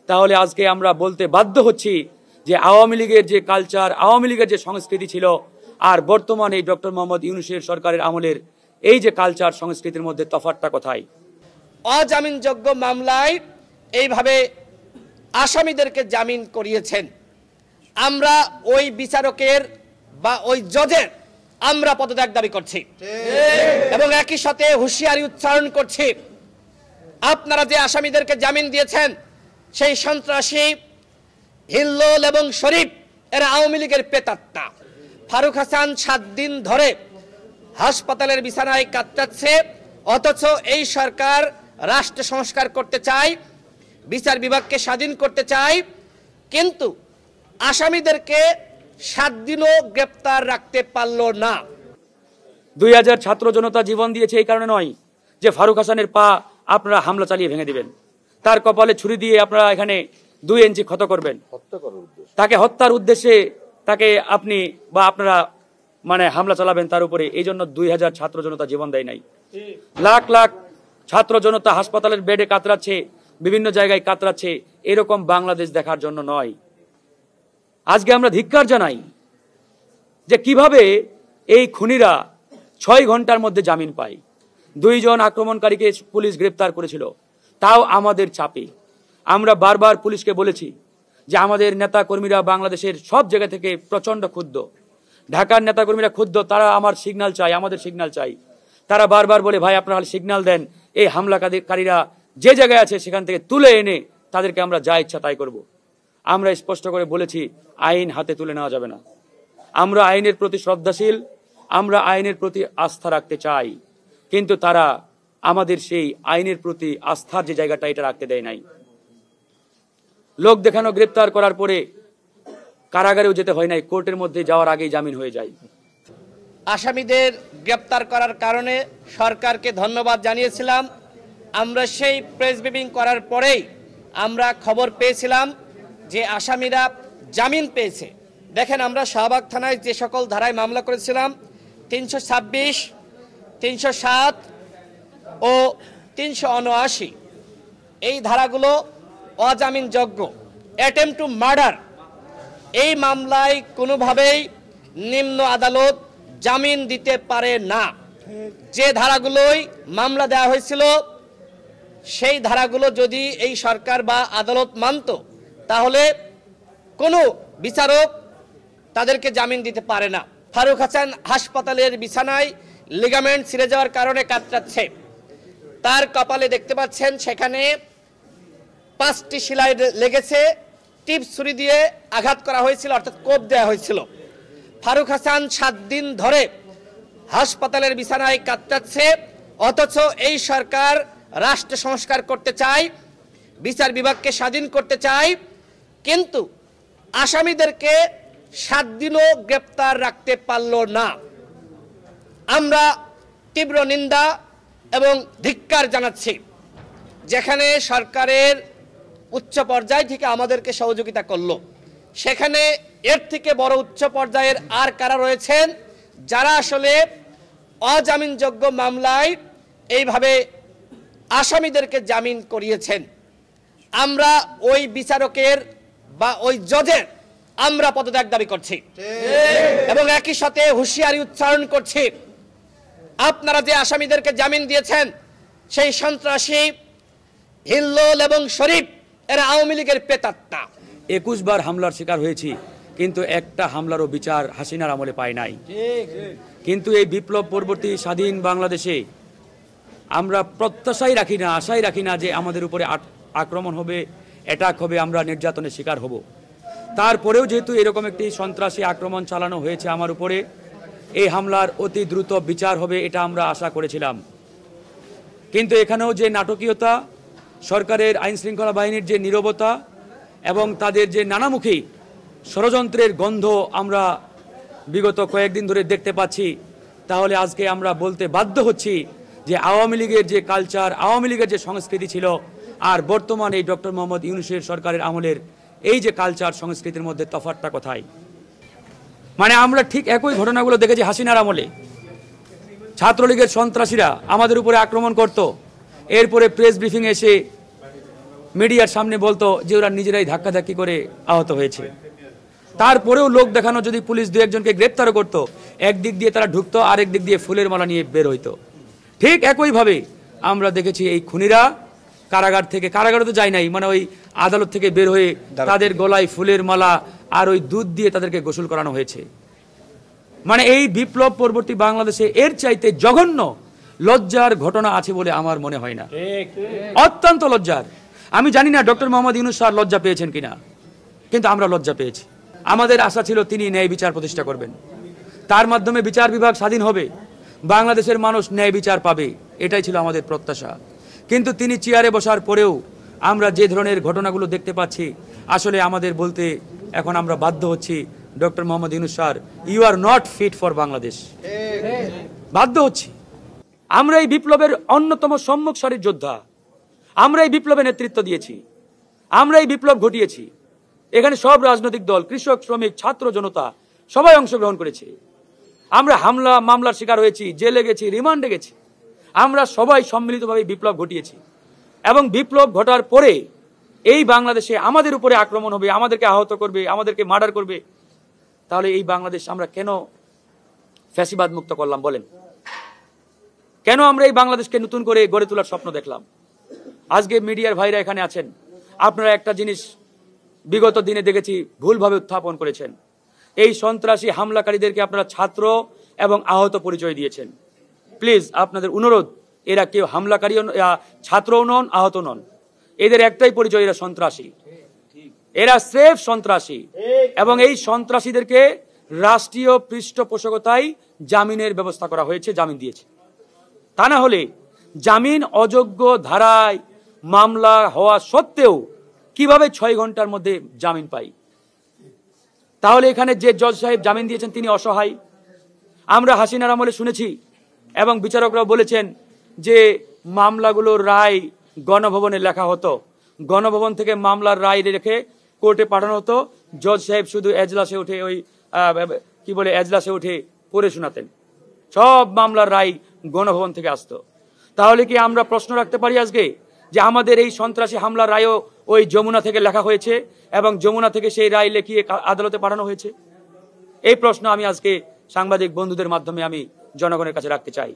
তাহলে আজকে আমরা বলতে বাধ্য হচ্ছি যে আওয়ামী লীগের যে কালচার, আওয়ামী লীগের যে সংস্কৃতি ছিল আর বর্তমানে ডক্টর মোহাম্মদ ইউনূসের সরকারের আমলের এই যে কালচার সংস্কৃতির মধ্যে তফাৎটা কোথায়? অজামিনযোগ্য মামলায় এইভাবে আসামিদেরকে জামিন করিয়েছেন। আমরা ওই বিচারকের বা ওই জজের আমরা পদত্যাগ দাবি করছি এবং একই সাথে হুঁশিয়ারি উচ্চারণ করছি, আপনারা যে আসামিদেরকে জামিন দিয়েছেন সেই সন্ত্রাসী হিল্লোল এবং শরীফ এরা আওয়ামী লীগের প্রেতাত্মা। ফারুক হাসান 7 দিন ধরে হাসপাতালের বিছানায় কাতরাচ্ছে, অথচ এই সরকার রাষ্ট্র সংস্কার করতে চায়, বিচার বিভাগকে স্বাধীন করতে চায়, কিন্তু আসামিদেরকে 7 দিনও গ্রেপ্তার রাখতে পারল না। 2000 ছাত্র জনতা জীবন দিয়েছে এই কারণে নয় যে ফারুক হাসানের পা আপনারা হামলা চালিয়ে ভেঙে দিবেন, তার কপালে ছুরি দিয়ে আপনারা এখানে 2 ইঞ্চি ক্ষত করবেন, তাকে হত্যার উদ্দেশ্যে তাকে আপনি বা আপনারা হামলা চালাবেন তার উপরে। এই জন্য 2000 ছাত্র জনতা জীবন দেয় নাই। লাখ লাখ ছাত্র জনতা হাসপাতালের বেডে কাতরাচ্ছে, বিভিন্ন জায়গায় কাতরাচ্ছে, এরকম বাংলাদেশ দেখার জন্য নয়। আজকে আমরা ধিক্কার জানাই যে কিভাবে এই খুনিরা 6 ঘন্টার মধ্যে জামিন পায়। 2 জন আক্রমণকারীকে পুলিশ গ্রেপ্তার করেছিল, তাও আমাদের চাপে। আমরা বারবার পুলিশকে বলেছি যে আমাদের নেতা কর্মীরা বাংলাদেশের সব জায়গা থেকে প্রচন্ড ক্ষুব্ধ। ঢাকার নেতা কর্মীরা ক্ষুব্ধ, তারা আমার সিগন্যাল চাই, আমাদের সিগন্যাল চাই। তারা বারবার বলে ভাই আপনারা সিগন্যাল দেন, এই হামলাকারীরা যে জায়গায় আছে সেখান থেকে তুলে এনে তাদেরকে আমরা যা ইচ্ছা তাই করব। আমরা স্পষ্ট করে বলেছি আইন হাতে তুলে নেওয়া যাবে না। আমরা আইনের প্রতি শ্রদ্ধাশীল, আমরা আইনের প্রতি আস্থা রাখতে চাই, কিন্তু তারা আমাদের সেই আইনের প্রতি আস্থার যে জায়গাটা এটা রাখতে দেয় নাই। লোক দেখানো গ্রেপ্তার করার পরে কারাগারেও যেতে হয় নাই, কোর্টের মধ্যে যাওয়ার আগেই জামিন হয়ে যায়। আসামিদের গ্রেপ্তার করার কারণে সরকারকে ধন্যবাদ জানিয়েছিলাম। আমরা সেই প্রেস ব্রিফিং করার পরেই আমরা খবর পেয়েছিলাম যে আসামিরা জামিন পেয়েছে। দেখেন, আমরা শাহবাগ থানায় যে সকল ধারায় মামলা করেছিলাম 326, 307 ও 379 এই ধারাগুলো অজামিনযোগ্য। অ্যাটেম্প টু মার্ডার এই মামলায় কোনোভাবেই নিম্ন আদালত জামিন দিতে পারে না। যে ধারাগুলোই মামলা দেওয়া হয়েছিল সেই ধারাগুলো যদি এই সরকার বা আদালত মানত তাহলে কোনো বিচারক তাদেরকে জামিন দিতে পারে না। ফারুক হাসান হাসপাতালের বিছানায় লিগামেন্ট ছিঁড়ে যাওয়ার কারণে কাতরাচ্ছে। তার কপালে দেখতে পাচ্ছেন সেখানে 5টি সেলাই লেগেছে, টিপ ছুরি দিয়ে আঘাত করা হয়েছিল, অর্থাৎ কোপ দেওয়া হয়েছিল। ফারুক হাসান 7 দিন ধরে হাসপাতালের বিছানায় কাতরাচ্ছে, অথচ এই সরকার রাষ্ট্র সংস্কার করতে চায়, বিচার বিভাগকে স্বাধীন করতে চায়, কিন্তু আসামিদেরকে 7 দিনও গ্রেপ্তার রাখতে পারল না। আমরা তীব্র নিন্দা এবং ধিক্কার জানাচ্ছি। যেখানে সরকারের উচ্চ পর্যায় থেকে আমাদেরকে সহযোগিতা করলো, সেখানে এর থেকে বড় উচ্চ পর্যায়ের আর কারা রয়েছেন যারা আসলে অজামিনযোগ্য মামলায় এইভাবে আসামিদেরকে জামিন করিয়েছেন। আমরা ওই বিচারকের বা ওই জজের আমরা পদত্যাগ দাবি করছি এবং একই সাথে হুঁশিয়ারি উচ্চারণ করছি, আপনারা যে আসামিদেরকে জামিন দিয়েছেন সেই সন্ত্রাসী হিল্লোল এবং শরীফ এরা আওয়ামী লীগের প্রেতাত্মা। 21 বার হামলার শিকার হয়েছি, কিন্তু একটা হামলারও বিচার হাসিনার আমলে পাই নাই। কিন্তু এই বিপ্লব পরবর্তী স্বাধীন বাংলাদেশে আমরা প্রত্যাশাই রাখি না, আশাই রাখি না যে আমাদের উপরে আক্রমণ হবে, অ্যাটাক হবে, আমরা নির্যাতনের শিকার হব। তারপরেও যেহেতু এরকম একটি সন্ত্রাসী আক্রমণ চালানো হয়েছে আমার উপরে, এই হামলার অতি দ্রুত বিচার হবে এটা আমরা আশা করেছিলাম। কিন্তু এখানেও যে নাটকীয়তা, সরকারের আইন শৃঙ্খলা বাহিনীর যে নীরবতা এবং তাদের যে নানামুখী ষড়যন্ত্রের গন্ধ আমরা বিগত কয়েকদিন ধরে দেখতে পাচ্ছি, তাহলে আজকে আমরা বলতে বাধ্য হচ্ছি যে আওয়ামী লীগের যে কালচার, আওয়ামী লীগের যে সংস্কৃতি ছিল আর বর্তমানে এই ডক্টর মোহাম্মদ ইউনূসের সরকারের আমলের এই যে কালচার সংস্কৃতির মধ্যে তফাৎটা কোথায়? আমরা ঠিক একই ঘটনাগুলো দেখেছি হাসিনার আমলে। ছাত্রলীগের সন্ত্রাসীরা আমাদের উপরে আক্রমণ করত, এরপরে প্রেস ব্রিফিং এসে মিডিয়ার সামনে বলতো যে ওরা নিজেরাই ধাক্কাধাক্কি করে আহত হয়েছে। তারপরেও লোক দেখানো যদি পুলিশ দু একজনকে গ্রেপ্তারও করতো, একদিক দিয়ে তারা ঢুকতো, আরেক দিক দিয়ে ফুলের মালা নিয়ে বের হইতো। ঠিক একইভাবে আমরা দেখেছি এই খুনিরা কারাগার থেকে, কারাগারে তো যায় নাই, মানে ওই আদালত থেকে বের হয়ে তাদের গলায় ফুলের মালা আর ওই দুধ দিয়ে তাদেরকে গোসল করানো হয়েছে। মানে এই বিপ্লব পরবর্তী বাংলাদেশে এর চাইতে জঘন্য লজ্জার ঘটনা আছে বলে আমার মনে হয় না। অত্যন্ত লজ্জার। আমি জানি না ডক্টর মোহাম্মদ ইউনূস স্যার লজ্জা পেয়েছেন কিনা, কিন্তু আমরা লজ্জা পেয়েছি। আমাদের আশা ছিল তিনি ন্যায় বিচার প্রতিষ্ঠা করবেন, তার মাধ্যমে বিচার বিভাগ স্বাধীন হবে, বাংলাদেশের মানুষ ন্যায় বিচার পাবে, এটাই ছিল আমাদের প্রত্যাশা। কিন্তু তিনি চেয়ারে বসার পরেও আমরা যে ধরনের ঘটনাগুলো দেখতে পাচ্ছি, আসলে আমাদের বলতে এখন আমরা বাধ্য হচ্ছি, doctor Muhammad Yunus sir, you are not fit for Bangladesh. বাধ্য হচ্ছি। আমরা এই বিপ্লবের অন্যতম সম্মুখ সারির যোদ্ধা, আমরা এই বিপ্লবে নেতৃত্ব দিয়েছি, আমরা এই বিপ্লব ঘটিয়েছি। এখানে সব রাজনৈতিক দল, কৃষক, শ্রমিক, ছাত্র জনতা সবাই অংশগ্রহণ করেছে। আমরা হামলা মামলার শিকার হয়েছি, জেলে গেছি, রিমান্ডে গেছি, আমরা সবাই সম্মিলিতভাবে বিপ্লব ঘটিয়েছি। এবং বিপ্লব ঘটার পরে এই বাংলাদেশে আমাদের উপরে আক্রমণ হবে, আমাদেরকে আহত করবে, আমাদেরকে মার্ডার করবে, তাহলে এই বাংলাদেশ আমরা কেন ফ্যাসিবাদ মুক্ত করলাম বলেন? কেন আমরা এই বাংলাদেশকে নতুন করে গড়ে তোলার স্বপ্ন দেখলাম? আজকে মিডিয়ার ভাইরা এখানে আছেন, আপনারা একটা জিনিস বিগত দিনে দেখেছি ভুলভাবে উত্থাপন করেছেন। এই সন্ত্রাসী হামলাকারীদেরকে আপনারা ছাত্র এবং আহত পরিচয় দিয়েছেন। প্লিজ আপনাদের অনুরোধ, এরা কেউ হামলাকারীও ছাত্রও নন, আহত নন, এদের একটাই পরিচয়, এরা সন্ত্রাসী, এরা স্রেফ সন্ত্রাসী। এবং এই সন্ত্রাসীদেরকে রাষ্ট্রীয় পৃষ্ঠপোষকতায় জামিনের ব্যবস্থা করা হয়েছে, জামিন দিয়েছে। তা না হলে জামিন অযোগ্য ধারায় মামলা হওয়া সত্ত্বেও কিভাবে 6 ঘন্টার মধ্যে জামিন পাই? তাহলে এখানে যে জজ সাহেব জামিন দিয়েছেন তিনি অসহায়। আমরা হাসিনার আমলে শুনেছি এবং বিচারকরাও বলেছেন যে মামলাগুলোর রায় গণভবনে লেখা হতো, গণভবন থেকে মামলার রায় রেখে কোর্টে পাঠানো হতো, জজ সাহেব শুধু এজলাসে উঠে ওই এজলাসে উঠে পড়ে শোনাতেন, সব মামলার রায় গণভবন থেকে আসতো। তাহলে কি আমরা প্রশ্ন রাখতে পারি আজকে যে আমাদের এই সন্ত্রাসী হামলার রায়ও ওই যমুনা থেকে লেখা হয়েছে এবং যমুনা থেকে সেই রায় লিখিয়ে আদালতে পাঠানো হয়েছে? এই প্রশ্ন আমি আজকে সাংবাদিক বন্ধুদের মাধ্যমে আমি জনগণের কাছে রাখতে চাই।